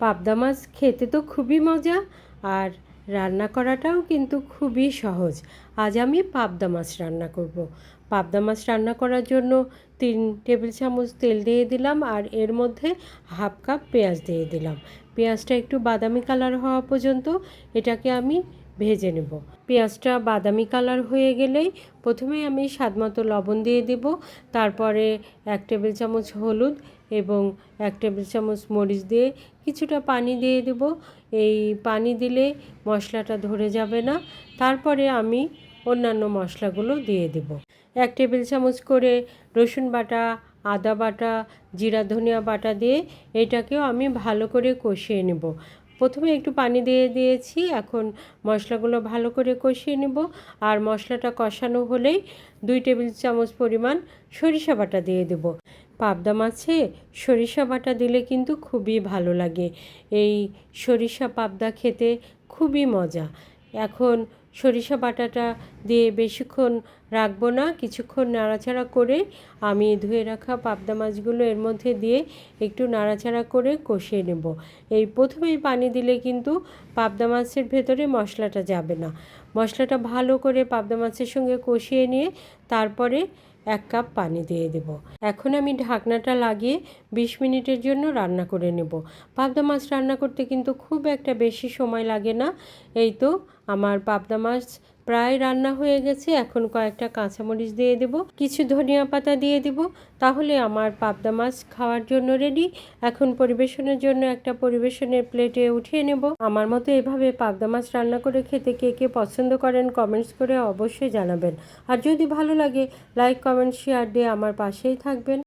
পাবদা মাছ খেতে তো খুবই মজা, আর রান্না করাটাও কিন্তু খুবই সহজ। আজ আমি পাবদা মাছ রান্না করব। পাবদা মাছ রান্না করার জন্য 3 টেবিল চামচ তেল দিয়ে দিলাম, আর এর মধ্যে হাফ কাপ পেঁয়াজ দিয়ে দিলাম। পেঁয়াজটা একটু বাদামি কালার হওয়া পর্যন্ত এটাকে আমি ভেজে নেব। পেঁয়াজটা বাদামি কালার হয়ে গেলেই প্রথমেই আমি স্বাদমতো লবণ দিয়ে দেব, তারপরে 1 টেবিল চামচ হলুদ এবং 1 টেবিল চামচ মরিচ দিয়ে কিছুটা পানি দিয়ে দেব। এই পানি দিলে মশলাটা ধরে যাবে না। তারপরে আমি অন্যান্য মশলাগুলো দিয়ে দেব। 1 টেবিল চামচ করে রসুন বাটা, আদা বাটা, জিরা ধনিয়া বাটা দিয়ে এটাকেও আমি ভালো করে কষিয়ে নেব। প্রথমে একটু পানি দিয়ে দিয়েছি, এখন মশলাগুলো ভালো করে কষিয়ে নেব। আর মশলাটা কষানো হলেই 2 টেবিল চামচ পরিমাণ সরিষা বাটা দিয়ে দেব। পাবদা মাছে সরিষা বাটা দিলে কিন্তু খুবই ভালো লাগে। এই সরিষা পাবদা খেতে খুবই মজা। এখন সরিষা বাটাটা দিয়ে বেশিক্ষণ রাখবো না, কিছুক্ষণ নাড়াচাড়া করে আমি ধুয়ে রাখা পাবদা মাছগুলো এর মধ্যে দিয়ে একটু নাড়াচাড়া করে কষিয়ে নেব। এই প্রথমেই পানি দিলে কিন্তু পাবদা মাছের ভেতরে মশলাটা যাবে না। মশলাটা ভালো করে পাবদা মাছের সঙ্গে কষিয়ে নিয়ে তারপরে 1 কাপ পানি দিয়ে দেব। এখন আমি ঢাকনাটা লাগিয়ে 20 মিনিটের জন্য রান্না করে নেব। পাবদা মাছ রান্না করতে কিন্তু খুব একটা বেশি সময় লাগে না। এই তো আমার পাবদা মাছ প্রায় রান্না হয়ে গেছে। এখন কয়েকটা কাঁচামরিচ দিয়ে দেব, কিছু ধনিয়া পাতা দিয়ে দেব, তাহলে আমার পাবদা মাছ খাওয়ার জন্য রেডি। এখন পরিবেশনের জন্য একটা পরিবেশনের প্লেটে উঠিয়ে নেব। আমার মতো এভাবে পাবদা মাছ রান্না করে খেতে কে কে পছন্দ করেন কমেন্টস করে অবশ্যই জানাবেন। আর যদি ভালো লাগে লাইক, কমেন্ট, শেয়ার দিয়ে আমার পাশেই থাকবেন।